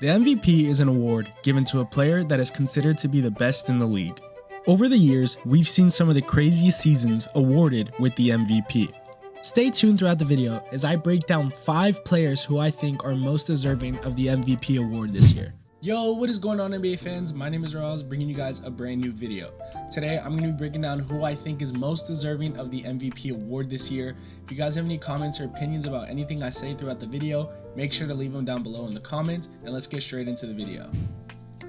The MVP is an award given to a player that is considered to be the best in the league. Over the years, we've seen some of the craziest seasons awarded with the MVP. Stay tuned throughout the video as I break down 5 players who I think are most deserving of the MVP award this year. Yo, what is going on, NBA fans? My name is Raz, bringing you guys a brand new video. Today, I'm going to be breaking down who I think is most deserving of the MVP award this year. If you guys have any comments or opinions about anything I say throughout the video, make sure to leave them down below in the comments, and let's get straight into the video.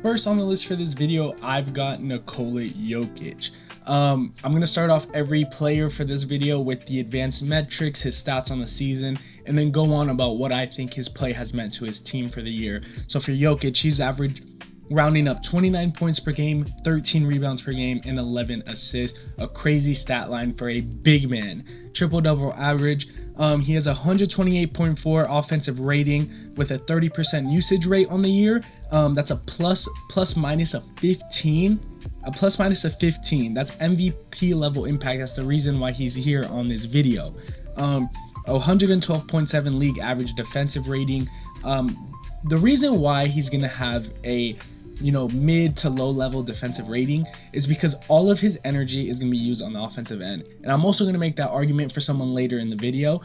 First on the list for this video, I've got Nikola Jokic. I'm going to start off every player for this video with the advanced metrics, his stats on the season, and then go on about what I think his play has meant to his team for the year. So for Jokic, he's averaged rounding up 29 points per game, 13 rebounds per game, and 11 assists. A crazy stat line for a big man. Triple-double average. He has a 128.4 offensive rating with a 30% usage rate on the year. That's a plus minus of 15. A plus minus of 15. That's MVP level impact. That's the reason why he's here on this video. 112.7 league average defensive rating. The reason why he's gonna have a mid to low level defensive rating is because all of his energy is going to be used on the offensive end. And I'm also going to make that argument for someone later in the video.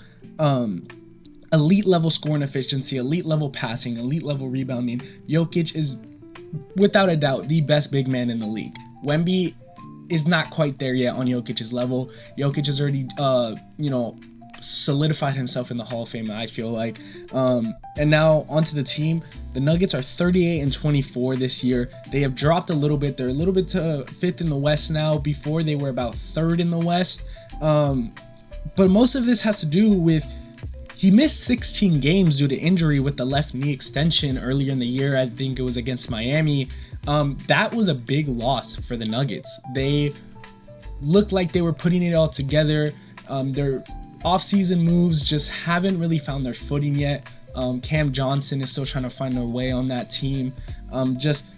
Elite level scoring efficiency, elite level passing, elite level rebounding. Jokic is without a doubt the best big man in the league. Wemby is not quite there yet on Jokic's level. Jokic has already solidified himself in the Hall of Fame, I feel like. And now onto the team. The Nuggets are 38-24 this year. They have dropped a little bit. They're a little bit to 5th in the West now. Before they were about 3rd in the West. But most of this has to do with he missed 16 games due to injury with the left knee extension earlier in the year. I think it was against Miami. That was a big loss for the Nuggets. They looked like they were putting it all together. Their offseason moves just haven't really found their footing yet. Cam Johnson is still trying to find their way on that team. Just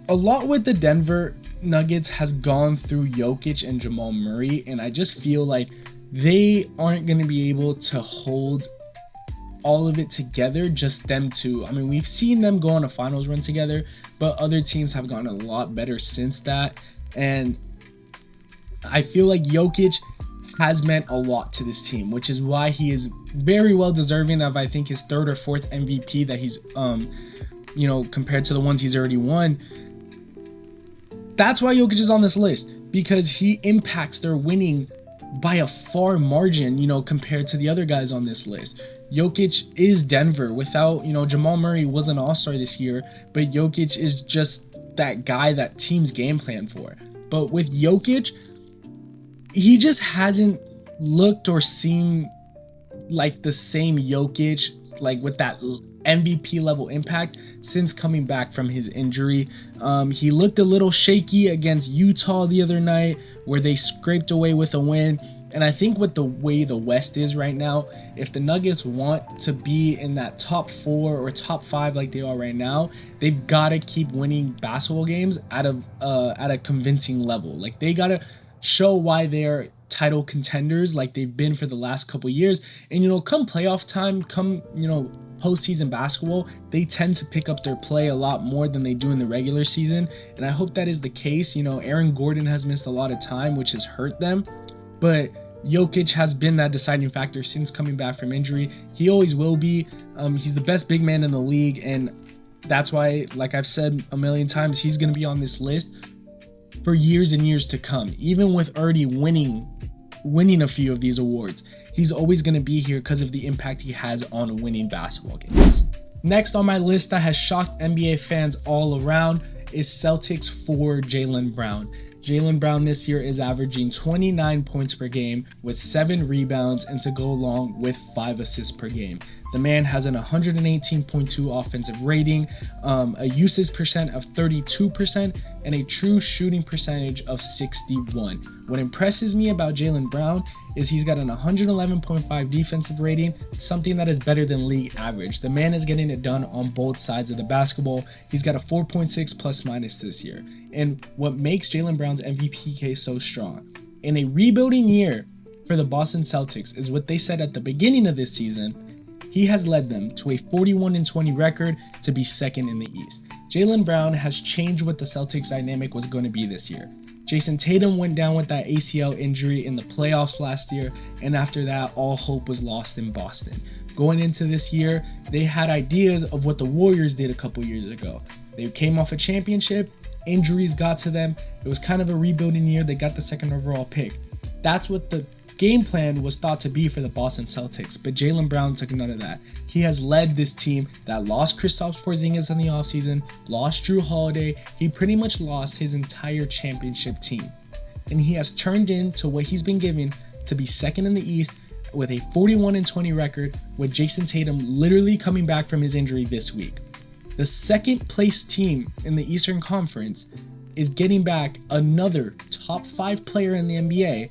a lot with the Denver Nuggets has gone through Jokic and Jamal Murray, and I just feel like they aren't going to be able to hold all of it together, just them two. I mean, we've seen them go on a finals run together, but other teams have gotten a lot better since that, and I feel like Jokic has meant a lot to this team, which is why he is very well deserving of, I think, his 3rd or 4th MVP that he's, compared to the ones he's already won. That's why Jokic is on this list, because he impacts their winning by a far margin, compared to the other guys on this list. Jokic is Denver. Without, Jamal Murray was an all-star this year, but Jokic is just that guy that teams game plan for. But with Jokic, he just hasn't looked or seemed like the same Jokic, like with that MVP level impact since coming back from his injury. He looked a little shaky against Utah the other night, where they scraped away with a win. And I think with the way the West is right now, if the Nuggets want to be in that top 4 or top 5 like they are right now, they've got to keep winning basketball games at a convincing level. Like, they got to show why they're title contenders like they've been for the last couple years. And come playoff time, come postseason basketball, they tend to pick up their play a lot more than they do in the regular season, and I hope that is the case. Aaron Gordon has missed a lot of time, which has hurt them, but Jokic has been that deciding factor since coming back from injury. He always will be. He's the best big man in the league, and that's why, like I've said a million times, he's going to be on this list for years and years to come. Even with already winning a few of these awards, he's always going to be here because of the impact he has on winning basketball games. Next on my list that has shocked NBA fans all around is Celtics for Jaylen Brown. Jaylen Brown this year is averaging 29 points per game with 7 rebounds, and to go along with 5 assists per game. The man has an 118.2 offensive rating, a usage percent of 32%, and a true shooting percentage of 61. What impresses me about Jaylen Brown is he's got an 111.5 defensive rating, something that is better than league average. The man is getting it done on both sides of the basketball. He's got a 4.6 plus minus this year. And what makes Jaylen Brown's MVP case so strong, in a rebuilding year for the Boston Celtics, is what they said at the beginning of this season. he has led them to a 41-20 record to be second in the East. Jaylen Brown has changed what the Celtics dynamic was going to be this year. Jason Tatum went down with that ACL injury in the playoffs last year, and after that, all hope was lost in Boston. Going into this year, they had ideas of what the Warriors did a couple years ago. They came off a championship, injuries got to them, it was kind of a rebuilding year, they got the second overall pick. That's what the game plan was thought to be for the Boston Celtics, but Jaylen Brown took none of that. He has led this team that lost Kristaps Porzingis in the offseason, lost Jrue Holiday. He pretty much lost his entire championship team. And he has turned into what he's been given to be second in the East with a 41-20 record, with Jason Tatum literally coming back from his injury this week. The second place team in the Eastern Conference is getting back another top 5 player in the NBA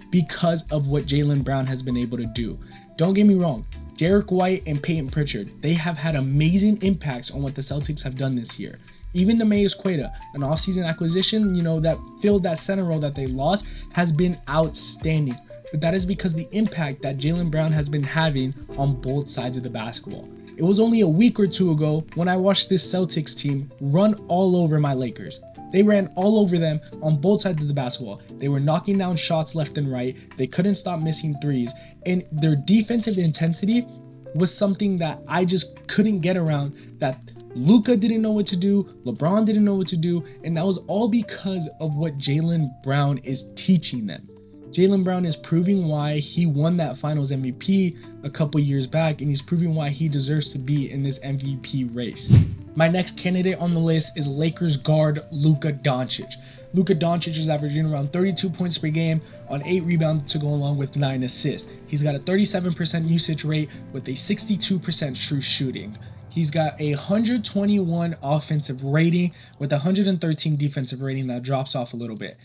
because of what Jaylen Brown has been able to do. Don't get me wrong, Derek White and Peyton Pritchard, they have had amazing impacts on what the Celtics have done this year. Even Neemias Queta, an offseason acquisition, that filled that center role that they lost, has been outstanding. But that is because the impact that Jaylen Brown has been having on both sides of the basketball. It was only a week or two ago when I watched this Celtics team run all over my Lakers. They ran all over them on both sides of the basketball. They were knocking down shots left and right. They couldn't stop missing threes. And their defensive intensity was something that I just couldn't get around, that Luka didn't know what to do, LeBron didn't know what to do, and that was all because of what Jaylen Brown is teaching them. Jaylen Brown is proving why he won that Finals MVP a couple years back, and he's proving why he deserves to be in this MVP race. My next candidate on the list is Lakers guard Luka Doncic. Luka Doncic is averaging around 32 points per game on 8 rebounds to go along with 9 assists. He's got a 37% usage rate with a 62% true shooting. He's got a 121 offensive rating with a 113 defensive rating that drops off a little bit.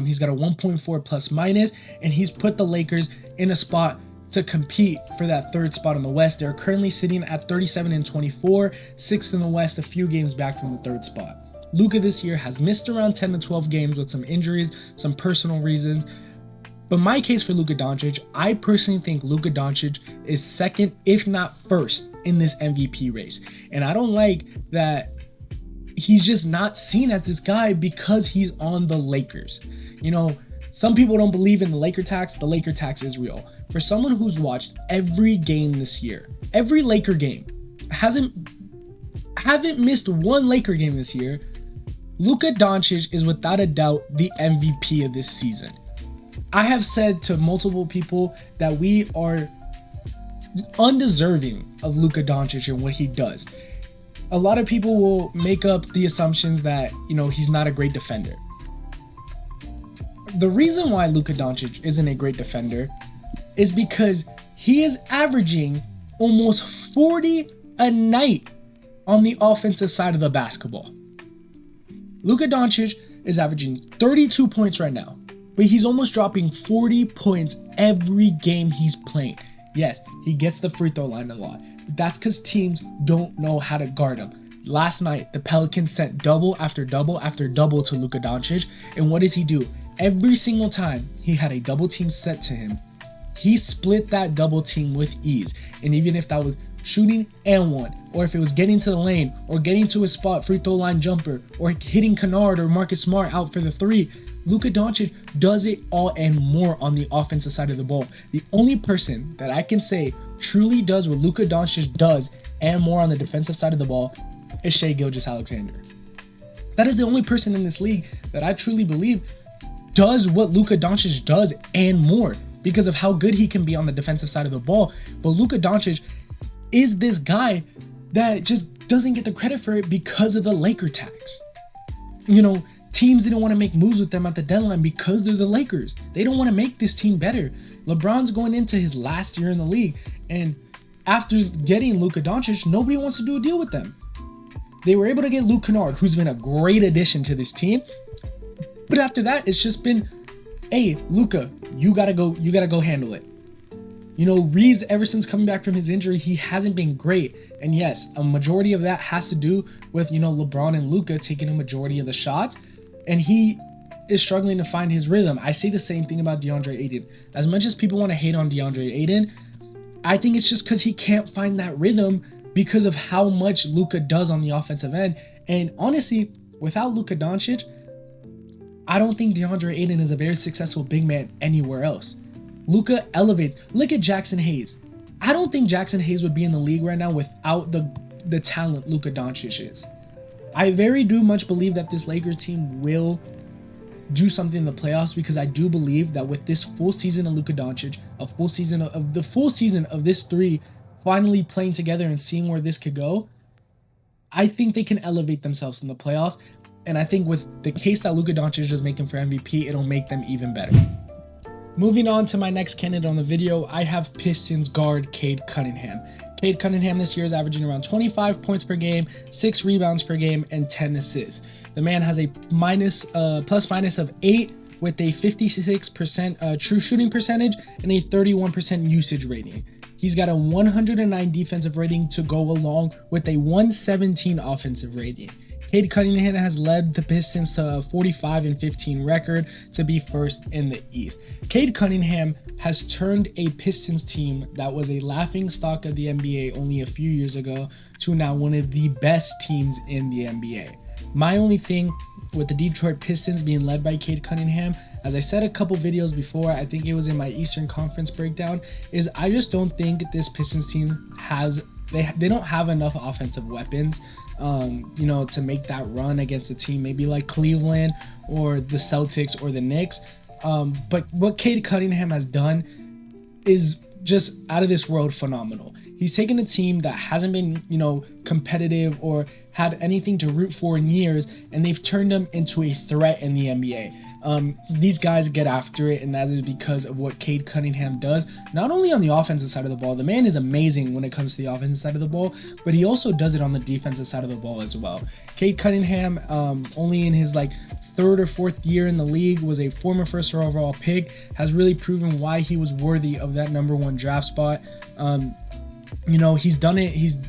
He's got a 1.4 plus minus, and he's put the Lakers in a spot to compete for that third spot in the West. They're currently sitting at 37-24, 6th in the West, a few games back from the third spot. Luka this year has missed around 10 to 12 games with some injuries, some personal reasons. But my case for Luka Doncic, I personally think Luka Doncic is second, if not first, in this MVP race. And I don't like that he's just not seen as this guy because he's on the Lakers. Some people don't believe in the Laker tax. The Laker tax is real. For someone who's watched every game this year, every Laker game, haven't missed one Laker game this year, Luka Doncic is without a doubt the MVP of this season. I have said to multiple people that we are undeserving of Luka Doncic and what he does. A lot of people will make up the assumptions that, he's not a great defender. The reason why Luka Doncic isn't a great defender is because he is averaging almost 40 a night on the offensive side of the basketball. Luka Doncic is averaging 32 points right now, but he's almost dropping 40 points every game he's playing. Yes, he gets the free throw line a lot, but that's because teams don't know how to guard him. Last night, the Pelicans sent double after double after double to Luka Doncic, and what does he do? Every single time he had a double team set to him, he split that double team with ease. And even if that was shooting and one, or if it was getting to the lane, or getting to a spot, free throw line jumper, or hitting Kennard or Marcus Smart out for the three, Luka Doncic does it all and more on the offensive side of the ball. The only person that I can say truly does what Luka Doncic does and more on the defensive side of the ball is Shai Gilgeous-Alexander. That is the only person in this league that I truly believe does what Luka Doncic does and more because of how good he can be on the defensive side of the ball. But Luka Doncic is this guy that just doesn't get the credit for it because of the Laker tax. Teams didn't want to make moves with them at the deadline because they're the Lakers. They don't want to make this team better. LeBron's going into his last year in the league, and after getting Luka Doncic, nobody wants to do a deal with them. They were able to get Luke Kennard, who's been a great addition to this team. But after that, it's just been, hey, Luka, you gotta go handle it. Reeves, ever since coming back from his injury, he hasn't been great. And yes, a majority of that has to do with, LeBron and Luka taking a majority of the shots. And he is struggling to find his rhythm. I say the same thing about DeAndre Ayton. As much as people want to hate on DeAndre Ayton, I think it's just because he can't find that rhythm because of how much Luka does on the offensive end. And honestly, without Luka Doncic, I don't think DeAndre Ayton is a very successful big man anywhere else. Luka elevates. Look at Jackson Hayes. I don't think Jackson Hayes would be in the league right now without the talent Luka Doncic is. I very do much believe that this Lakers team will do something in the playoffs, because I do believe that with this full season of Luka Doncic, a full season of this three finally playing together and seeing where this could go, I think they can elevate themselves in the playoffs. And I think with the case that Luka Doncic is making for MVP, it'll make them even better. Moving on to my next candidate on the video, I have Pistons guard Cade Cunningham. Cade Cunningham this year is averaging around 25 points per game, 6 rebounds per game, and 10 assists. The man has a plus minus of 8 with a 56% true shooting percentage and a 31% usage rating. He's got a 109 defensive rating to go along with a 117 offensive rating. Cade Cunningham has led the Pistons to a 45-15 record to be first in the East. Cade Cunningham has turned a Pistons team that was a laughing stock of the NBA only a few years ago to now one of the best teams in the NBA. My only thing with the Detroit Pistons being led by Cade Cunningham, as I said a couple videos before, I think it was in my Eastern Conference breakdown, is I just don't think this Pistons team they don't have enough offensive weapons, to make that run against a team maybe like Cleveland or the Celtics or the Knicks. But what Cade Cunningham has done is just out of this world phenomenal. He's taken a team that hasn't been, competitive or had anything to root for in years, and they've turned them into a threat in the NBA. These guys get after it, and that is because of what Cade Cunningham does, not only on the offensive side of the ball. The man is amazing when it comes to the offensive side of the ball, but he also does it on the defensive side of the ball as well. Cade Cunningham, only in his third or fourth year in the league, was a former first overall pick, has really proven why he was worthy of that #1 draft spot. He's done it. He's,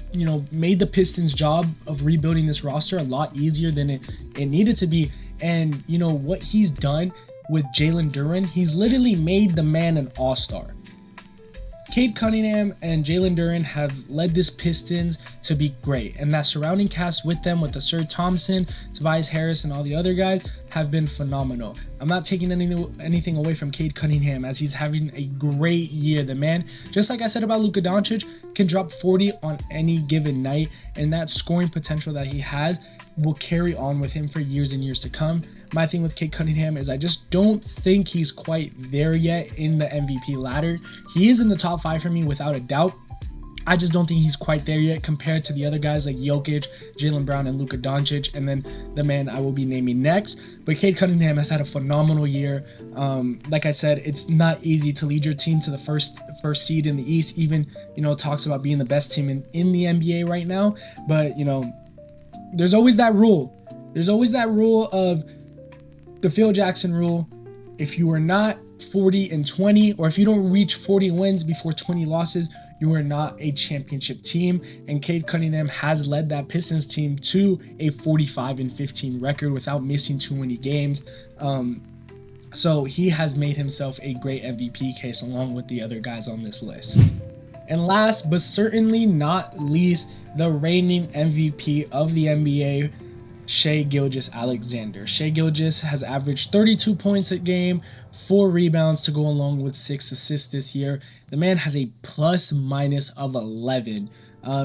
made the Pistons' job of rebuilding this roster a lot easier than it needed to be. And, what he's done with Jalen Duren, he's literally made the man an all-star. Cade Cunningham and Jalen Duren have led this Pistons to be great, and that surrounding cast with them, with the Sir Thompson, Tobias Harris, and all the other guys, have been phenomenal. I'm not taking anything away from Cade Cunningham, as he's having a great year. The man, just like I said about Luka Doncic, can drop 40 on any given night, and that scoring potential that he has will carry on with him for years and years to come. My thing with Cade Cunningham is I just don't think he's quite there yet in the MVP ladder. He is in the top 5 for me without a doubt. I just don't think he's quite there yet compared to the other guys like Jokic, Jaylen Brown, and Luka Doncic, and then the man I will be naming next. But Cade Cunningham has had a phenomenal year. Like I said, it's not easy to lead your team to the first seed in the East. Even, talks about being the best team in the NBA right now. But, there's always that rule. There's always that rule of the Phil Jackson rule. If you are not 40-20, or if you don't reach 40 wins before 20 losses, you are not a championship team. And Cade Cunningham has led that Pistons team to a 45-15 record without missing too many games. So he has made himself a great MVP case along with the other guys on this list. And last but certainly not least, the reigning MVP of the NBA, Shai Gilgeous-Alexander. Shai Gilgeous has averaged 32 points a game, 4 rebounds to go along with 6 assists this year. The man has a plus minus of 11.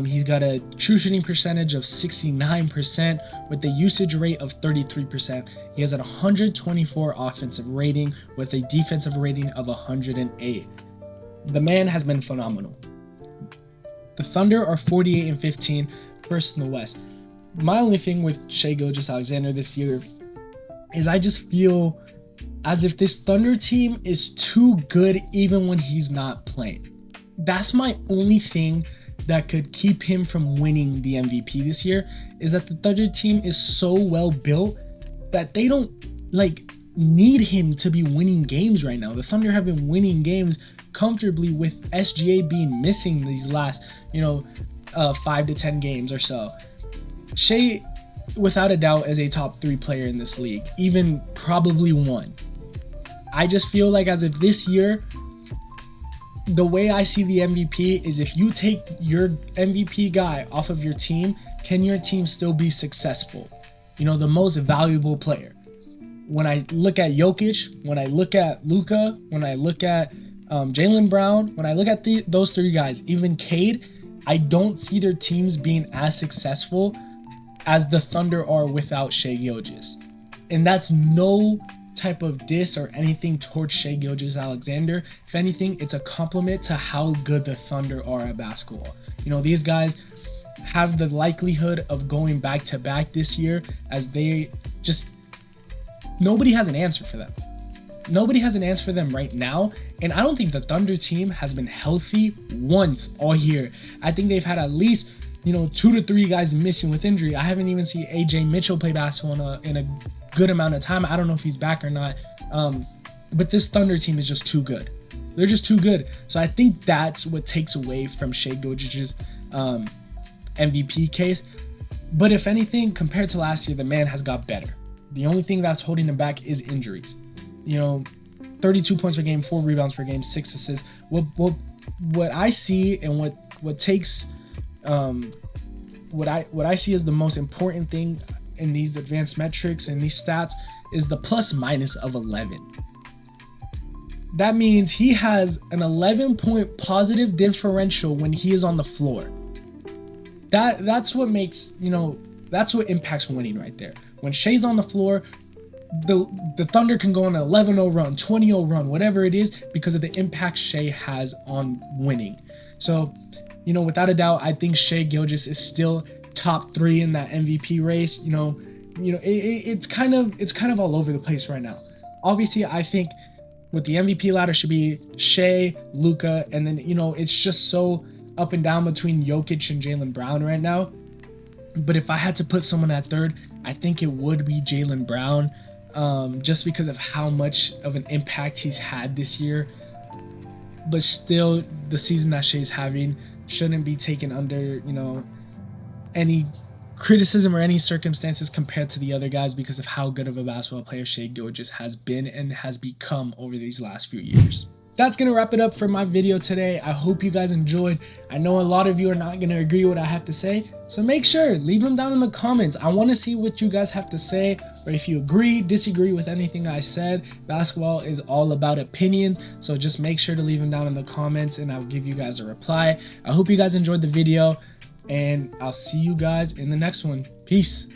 He's got a true shooting percentage of 69% with a usage rate of 33%. He has a 124 offensive rating with a defensive rating of 108. The man has been phenomenal. The Thunder are 48-15, first in the West. My only thing with Shai Gilgeous-Alexander this year is I just feel as if this Thunder team is too good even when he's not playing. That's my only thing that could keep him from winning the MVP this year, is that the Thunder team is so well built that they don't need him to be winning games right now. The Thunder have been winning games comfortably with SGA being missing these last 5 to 10 games or so. Shai, without a doubt, is a top 3 player in this league, even probably 1. I just feel like as if this year the way I see the MVP is if you take your MVP guy off of your team, can your team still be successful? You know, the most valuable player. When I look at Jokic, when I look at Luka, when I look at Jaylen Brown, when I look at those three guys, even Cade, I don't see their teams being as successful as the Thunder are without Shai Gilgeous. And that's no type of diss or anything towards Shai Gilgeous-Alexander. If anything, it's a compliment to how good the Thunder are at basketball. You know, these guys have the likelihood of going back to back this year, as they just, nobody has an answer for them. Nobody has an answer for them right now, and I don't think the Thunder team has been healthy once all year. I think they've had at least, 2 to 3 guys missing with injury. I haven't even seen AJ Mitchell play basketball in a good amount of time. I don't know if he's back or not, but this Thunder team is just too good. They're just too good. So I think that's what takes away from Shai Gilgeous' MVP case. But if anything, compared to last year, the man has got better. The only thing that's holding him back is injuries. 32 points per game, 4 rebounds per game, 6 assists. What I see and what takes what I see as the most important thing in these advanced metrics and these stats is the plus minus of 11. That means he has an 11-point positive differential when he is on the floor. That's what makes, that's what impacts winning right there. When Shai's on the floor, the Thunder can go on an 11-0 run, 20-0 run, whatever it is, because of the impact Shai has on winning. So, without a doubt, I think Shai Gilgeous is still top 3 in that MVP race. It's kind of all over the place right now. Obviously, I think with the MVP ladder should be Shai, Luka, and then it's just so up and down between Jokic and Jaylen Brown right now. But if I had to put someone at third, I think it would be Jaylen Brown, just because of how much of an impact he's had this year. But still, the season that Shai's having shouldn't be taken under, any criticism or any circumstances compared to the other guys, because of how good of a basketball player Shai Gilgeous has been and has become over these last few years. That's going to wrap it up for my video today. I hope you guys enjoyed. I know a lot of you are not going to agree with what I have to say, so make sure, leave them down in the comments. I want to see what you guys have to say, or if you agree, disagree with anything I said. Basketball is all about opinions, so just make sure to leave them down in the comments and I'll give you guys a reply. I hope you guys enjoyed the video, and I'll see you guys in the next one. Peace.